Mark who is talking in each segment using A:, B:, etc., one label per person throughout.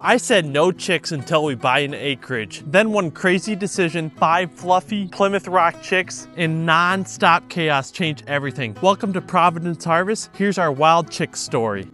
A: I said no chicks until we buy an acreage. Then one crazy decision, 5 fluffy Plymouth Rock chicks, and non-stop chaos changed everything. Welcome to Providence Harvest. Here's our wild chick story.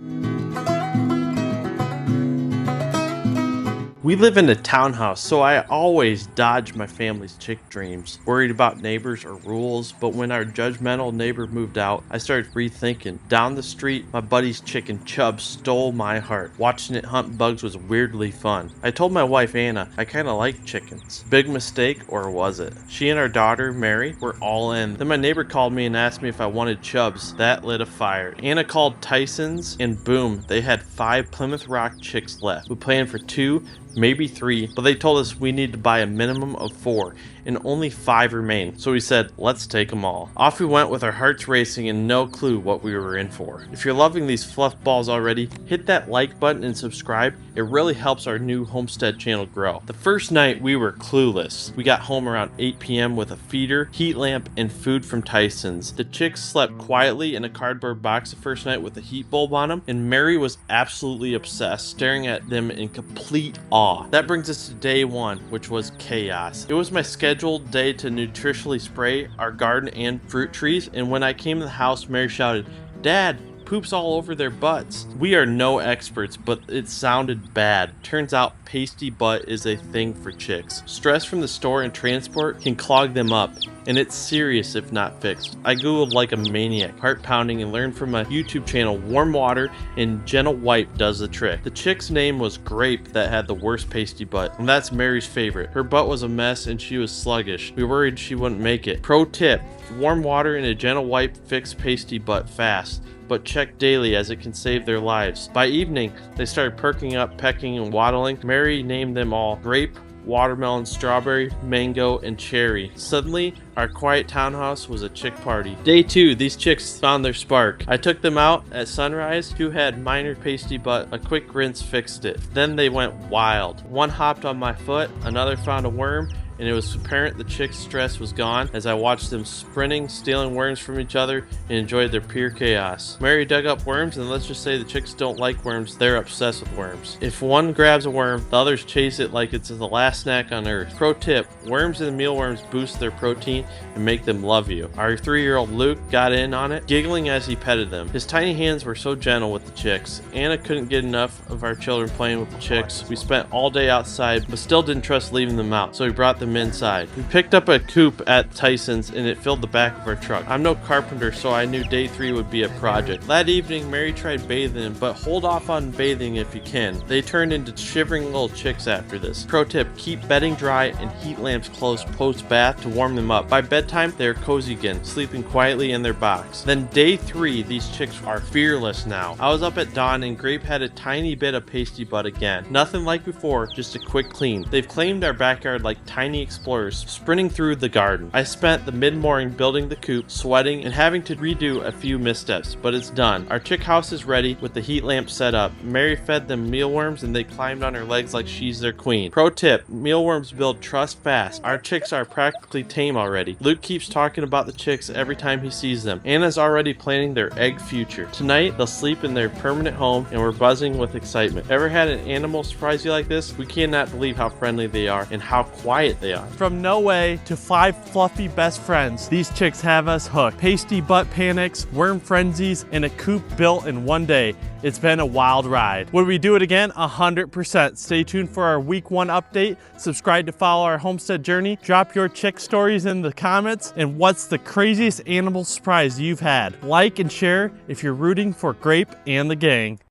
A: We live in a townhouse, so I always dodge my family's chick dreams, worried about neighbors or rules, but when our judgmental neighbor moved out, I started rethinking. Down the street, my buddy's chicken Chubb stole my heart. Watching it hunt bugs was weirdly fun. I told my wife Anna I kinda like chickens. Big mistake, or was it? She and our daughter, Mary, were all in. Then my neighbor called me and asked me if I wanted Chubbs. That lit a fire. Anna called Tyson's, and boom, they had 5 Plymouth Rock chicks left. We planned for 2, maybe 3, but they told us we need to buy a minimum of 4, and only 5 remain. So we said, let's take them all. Off we went with our hearts racing and no clue what we were in for. If you're loving these fluff balls already, hit that like button and subscribe. It really helps our new Homestead channel grow. The first night we were clueless. We got home around 8 p.m. with a feeder, heat lamp, and food from Tyson's. The chicks slept quietly in a cardboard box the first night with a heat bulb on them, and Mary was absolutely obsessed, staring at them in complete awe. That brings us to day 1, which was chaos. It was my scheduled day to nutritionally spray our garden and fruit trees, and when I came to the house, Mary shouted, "Dad, poop's all over their butts." We are no experts, but it sounded bad. Turns out pasty butt is a thing for chicks. Stress from the store and transport can clog them up, and it's serious if not fixed. I googled like a maniac, heart pounding, and learned from a YouTube channel warm water and gentle wipe does the trick. The chick's name was Grape that had the worst pasty butt, and that's Mary's favorite. Her butt was a mess and she was sluggish. We worried she wouldn't make it. Pro tip, warm water and a gentle wipe fix pasty butt fast, but check daily as it can save their lives. By evening, they started perking up, pecking, and waddling. Mary named them all Grape, watermelon, strawberry, mango, and cherry. Suddenly, our quiet townhouse was a chick party. Day 2, these chicks found their spark. I took them out at sunrise. 2 had minor pasty butt. A quick rinse fixed it. Then they went wild. One hopped on my foot, another found a worm, and it was apparent the chicks' stress was gone as I watched them sprinting, stealing worms from each other, and enjoyed their pure chaos. Mary dug up worms, and let's just say the chicks don't like worms, they're obsessed with worms. If one grabs a worm, the others chase it like it's the last snack on earth. Pro tip, worms and mealworms boost their protein and make them love you. Our 3-year-old Luke got in on it, giggling as he petted them. His tiny hands were so gentle with the chicks. Anna couldn't get enough of our children playing with the chicks. We spent all day outside, but still didn't trust leaving them out, so we brought them inside. We picked up a Coop at Tyson's and it filled the back of our truck. I'm no carpenter, so I knew day 3 would be a project. That evening, Mary tried bathing them, but hold off on bathing if you can. They turned into shivering little chicks after this. Pro tip, keep bedding dry and heat lamps closed post-bath to warm them up. By bedtime, they are cozy again, sleeping quietly in their box. Then day 3, these chicks are fearless now. I was up at dawn and Grape had a tiny bit of pasty butt again. Nothing like before, just a quick clean. They've claimed our backyard like tiny explorers, sprinting through the garden. I spent the mid-morning building the coop, sweating, and having to redo a few missteps, but it's done. Our chick house is ready with the heat lamp set up. Mary fed them mealworms and they climbed on her legs like she's their queen. Pro tip, mealworms build trust fast. Our chicks are practically tame already. Luke keeps talking about the chicks every time he sees them. Anna's already planning their egg future. Tonight, they'll sleep in their permanent home and we're buzzing with excitement. Ever had an animal surprise you like this? We cannot believe how friendly they are and how quiet they are. From no way to 5 fluffy best friends, these chicks have us hooked. Pasty butt panics, worm frenzies, and a coop built in one day. It's been a wild ride. Would we do it again? 100%. Stay tuned for our week 1 update. Subscribe to follow our homestead journey. Drop your chick stories in the comments. And what's the craziest animal surprise you've had? Like and share if you're rooting for Grape and the gang.